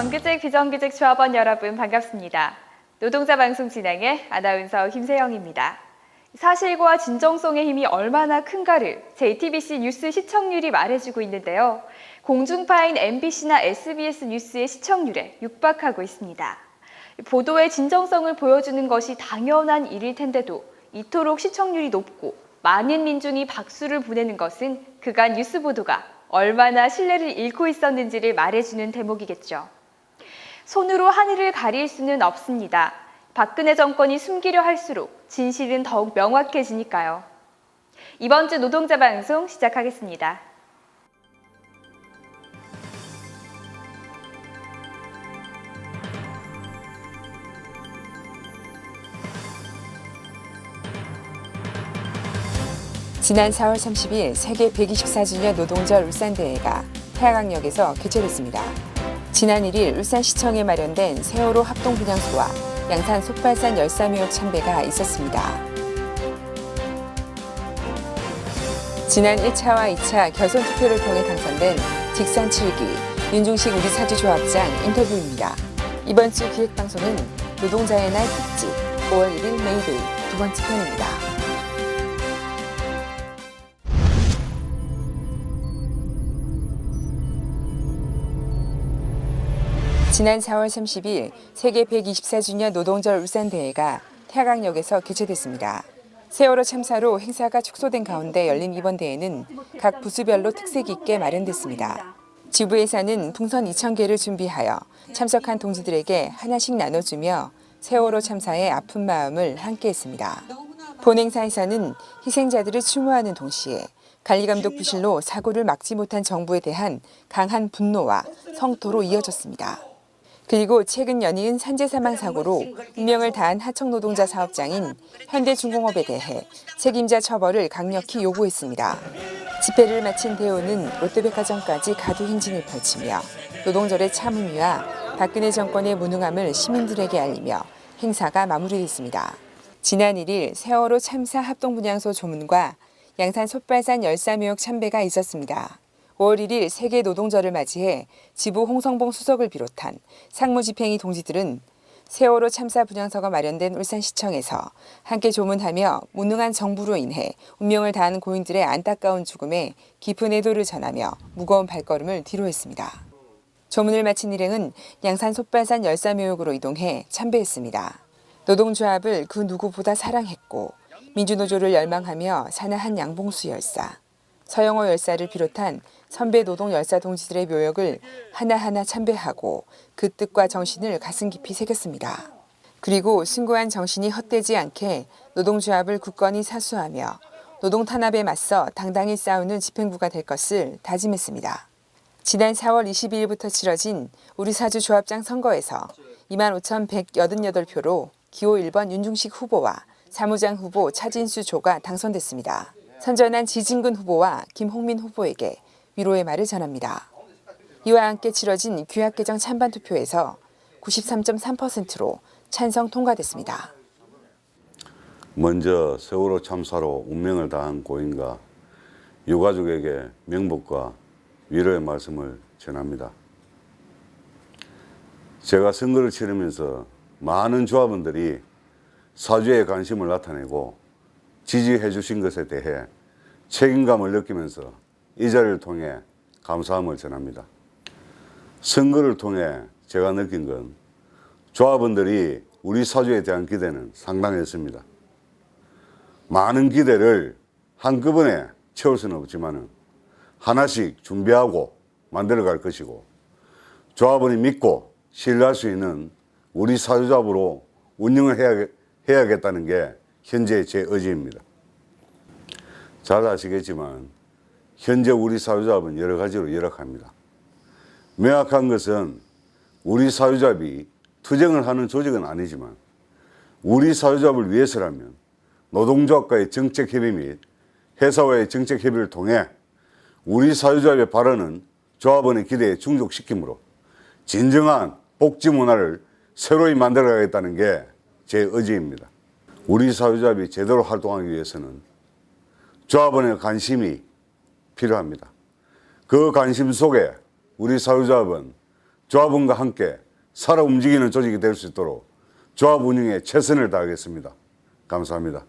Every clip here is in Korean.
정규직, 비정규직 조합원 여러분 반갑습니다. 노동자 방송 진행의 아나운서 김세영입니다. 사실과 진정성의 힘이 얼마나 큰가를 JTBC 뉴스 시청률이 말해주고 있는데요. 공중파인 MBC나 SBS 뉴스의 시청률에 육박하고 있습니다. 보도의 진정성을 보여주는 것이 당연한 일일 텐데도 이토록 시청률이 높고 많은 민중이 박수를 보내는 것은 그간 뉴스 보도가 얼마나 신뢰를 잃고 있었는지를 말해주는 대목이겠죠. 손으로 하늘을 가릴 수는 없습니다. 박근혜 정권이 숨기려 할수록 진실은 더욱 명확해지니까요. 이번 주 노동자 방송 시작하겠습니다. 지난 4월 30일 세계 124주년 노동절 울산대회가 태화강역에서 개최됐습니다. 지난 1일 울산시청에 마련된 세월호 합동분향소와 양산 속발산 열사묘역 참배가 있었습니다. 지난 1차와 2차 결선 투표를 통해 당선된 직선 7기 윤중식 우리 사주조합장 인터뷰입니다. 이번 주 기획방송은 노동자의 날 특집 5월 1일 메이데이 두 번째 편입니다. 지난 4월 30일 세계 124주년 노동절 울산대회가 태화강역에서 개최됐습니다. 세월호 참사로 행사가 축소된 가운데 열린 이번 대회는 각 부수별로 특색 있게 마련됐습니다. 지부에서는 풍선 2,000개를 준비하여 참석한 동지들에게 하나씩 나눠주며 세월호 참사의 아픈 마음을 함께했습니다. 본 행사에서는 희생자들을 추모하는 동시에 관리감독 부실로 사고를 막지 못한 정부에 대한 강한 분노와 성토로 이어졌습니다. 그리고 최근 연이은 산재 사망 사고로 운명을 다한 하청 노동자 사업장인 현대중공업에 대해 책임자 처벌을 강력히 요구했습니다. 집회를 마친 대호는 롯데백화점까지 가두 행진을 펼치며 노동절의 참의미와 박근혜 정권의 무능함을 시민들에게 알리며 행사가 마무리됐습니다. 지난 1일 세월호 참사 합동분향소 조문과 양산 솥발산 열사묘역 참배가 있었습니다. 5월 1일 세계 노동절을 맞이해 지부 홍성봉 수석을 비롯한 상무집행위 동지들은 세월호 참사 분향소가 마련된 울산시청에서 함께 조문하며 무능한 정부로 인해 운명을 다한 고인들의 안타까운 죽음에 깊은 애도를 전하며 무거운 발걸음을 뒤로 했습니다. 조문을 마친 일행은 양산 솥발산 열사묘역으로 이동해 참배했습니다. 노동조합을 그 누구보다 사랑했고 민주노조를 열망하며 사나한 양봉수 열사, 서영호 열사를 비롯한 선배 노동 열사 동지들의 묘역을 하나하나 참배하고 그 뜻과 정신을 가슴 깊이 새겼습니다. 그리고 숭고한 정신이 헛되지 않게 노동조합을 굳건히 사수하며 노동 탄압에 맞서 당당히 싸우는 집행부가 될 것을 다짐했습니다. 지난 4월 22일부터 치러진 우리 사주 조합장 선거에서 25,188표로 기호 1번 윤중식 후보와 사무장 후보 차진수 조가 당선됐습니다. 선전한 지진근 후보와 김홍민 후보에게 위로의 말을 전합니다. 이와 함께 치러진 규약개정 찬반 투표에서 93.3%로 찬성 통과됐습니다. 먼저 세월호 참사로 운명을 다한 고인과 유가족에게 명복과 위로의 말씀을 전합니다. 제가 선거를 치르면서 많은 조합원들이 사주에 관심을 나타내고 지지해 주신 것에 대해 책임감을 느끼면서 이 자리를 통해 감사함을 전합니다. 선거를 통해 제가 느낀 건 조합원들이 우리 사주에 대한 기대는 상당했습니다. 많은 기대를 한꺼번에 채울 수는 없지만 하나씩 준비하고 만들어갈 것이고 조합원이 믿고 신뢰할 수 있는 우리 사주조합으로 운영을 해야겠다는 게 현재 제 의지입니다. 잘 아시겠지만 현재 우리 사회조합은 여러 가지로 열악합니다. 명확한 것은 우리 사회조합이 투쟁을 하는 조직은 아니지만 우리 사회조합을 위해서라면 노동조합과의 정책협의 및 회사와의 정책협의를 통해 우리 사회조합의 발언은 조합원의 기대에 충족시키므로 진정한 복지 문화를 새로이 만들어가겠다는 게 제 의지입니다. 우리 사회조합이 제대로 활동하기 위해서는 조합원의 관심이 필요합니다. 그 관심 속에 우리 사회조합은 조합원과 함께 살아 움직이는 조직이 될 수 있도록 조합 운영에 최선을 다하겠습니다. 감사합니다.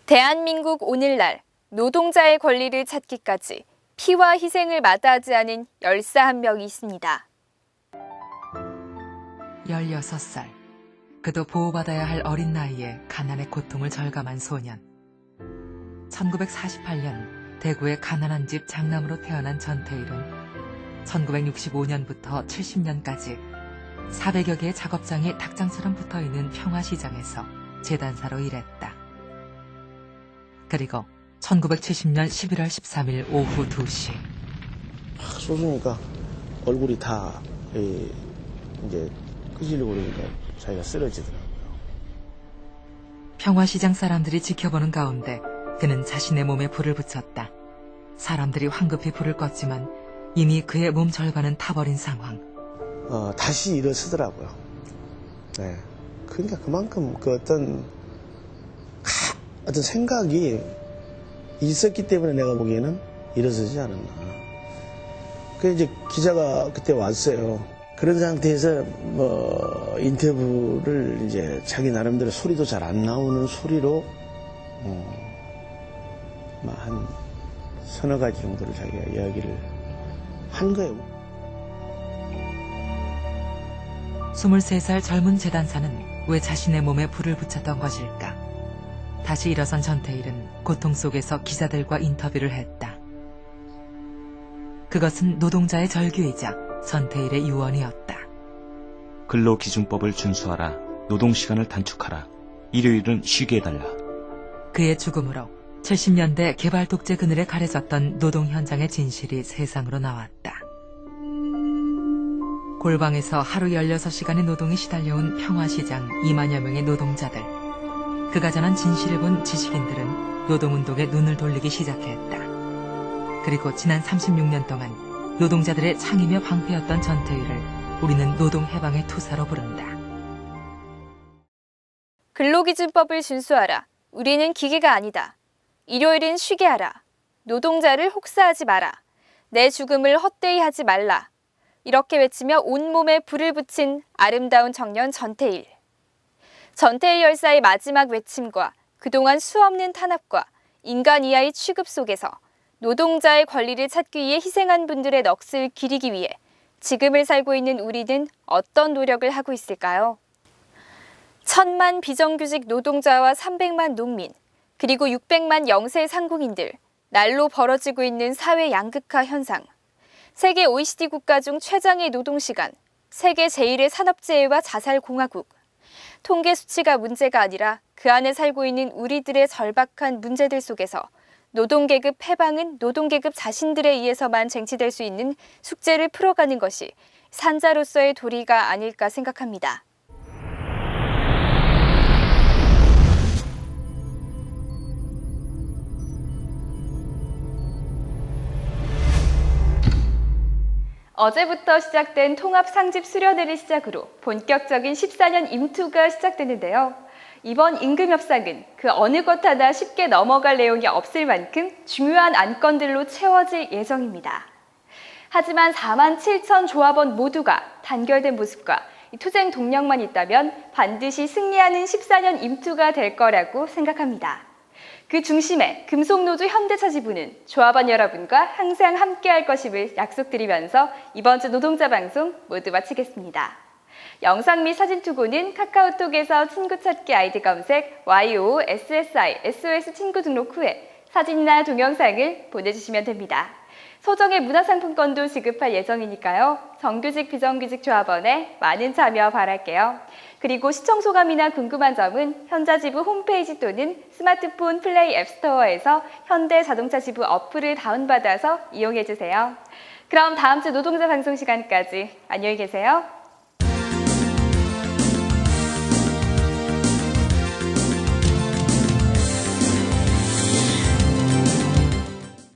대한민국 오늘날 노동자의 권리를 찾기까지 피와 희생을 마다하지 않은 열사 한 명이 있습니다. 16살. 그도 보호받아야 할 어린 나이에 가난의 고통을 절감한 소년. 1948년 대구의 가난한 집 장남으로 태어난 전태일은 1965년부터 70년까지 400여 개의 작업장이 닭장처럼 붙어있는 평화시장에서 재단사로 일했다. 그리고 1970년 11월 13일 오후 2시 쏘으니까 얼굴이 다 이제 끄질리고 그러니까 자기가 쓰러지더라고요. 평화시장 사람들이 지켜보는 가운데 그는 자신의 몸에 불을 붙였다. 사람들이 황급히 불을 껐지만 이미 그의 몸 절반은 타버린 상황. 다시 일어서더라고요. 네. 그러니까 그만큼 그 어떤 생각이 있었기 때문에 내가 보기에는 일어서지 않았나. 그 이제 기자가 그때 왔어요. 그런 상태에서 인터뷰를 이제 자기 나름대로 소리도 잘 안 나오는 소리로 한 서너 가지 정도를 자기가 이야기를 한 거예요. 23살 젊은 재단사는 왜 자신의 몸에 불을 붙였던 것일까? 다시 일어선 전태일은 고통 속에서 기자들과 인터뷰를 했다. 그것은 노동자의 절규이자 전태일의 유언이었다. 근로기준법을 준수하라. 노동시간을 단축하라. 일요일은 쉬게 해달라. 그의 죽음으로 70년대 개발 독재 그늘에 가려졌던 노동 현장의 진실이 세상으로 나왔다. 골방에서 하루 16시간의 노동이 시달려온 평화시장 2만여 명의 노동자들. 그가 전한 진실을 본 지식인들은 노동운동에 눈을 돌리기 시작했다. 그리고 지난 36년 동안 노동자들의 창이며 방패였던 전태일을 우리는 노동해방의 투사로 부른다. 근로기준법을 준수하라. 우리는 기계가 아니다. 일요일은 쉬게 하라. 노동자를 혹사하지 마라. 내 죽음을 헛되이 하지 말라. 이렇게 외치며 온몸에 불을 붙인 아름다운 청년 전태일. 전태일 열사의 마지막 외침과 그동안 수없는 탄압과 인간 이하의 취급 속에서 노동자의 권리를 찾기 위해 희생한 분들의 넋을 기리기 위해 지금을 살고 있는 우리는 어떤 노력을 하고 있을까요? 1000만 비정규직 노동자와 300만 농민, 그리고 600만 영세 상공인들, 날로 벌어지고 있는 사회 양극화 현상, 세계 OECD 국가 중 최장의 노동시간, 세계 제1의 산업재해와 자살공화국, 통계 수치가 문제가 아니라 그 안에 살고 있는 우리들의 절박한 문제들 속에서 노동계급 해방은 노동계급 자신들에 의해서만 쟁취될 수 있는 숙제를 풀어가는 것이 산자로서의 도리가 아닐까 생각합니다. 어제부터 시작된 통합 상집 수련회를 시작으로 본격적인 14년 임투가 시작되는데요. 이번 임금협상은 그 어느 것 하나 쉽게 넘어갈 내용이 없을 만큼 중요한 안건들로 채워질 예정입니다. 하지만 4만 7천 조합원 모두가 단결된 모습과 투쟁 동력만 있다면 반드시 승리하는 14년 임투가 될 거라고 생각합니다. 그 중심에 금속노조 현대차지부는 조합원 여러분과 항상 함께할 것임을 약속드리면서 이번 주 노동자 방송 모두 마치겠습니다. 영상 및 사진 투고는 카카오톡에서 친구 찾기 아이디 검색 YOSSI SOS 친구 등록 후에 사진이나 동영상을 보내주시면 됩니다. 소정의 문화상품권도 지급할 예정이니까요. 정규직 비정규직 조합원에 많은 참여 바랄게요. 그리고 시청 소감이나 궁금한 점은 현자지부 홈페이지 또는 스마트폰 플레이 앱스토어에서 현대자동차지부 어플을 다운받아서 이용해주세요. 그럼 다음 주 노동자 방송 시간까지 안녕히 계세요.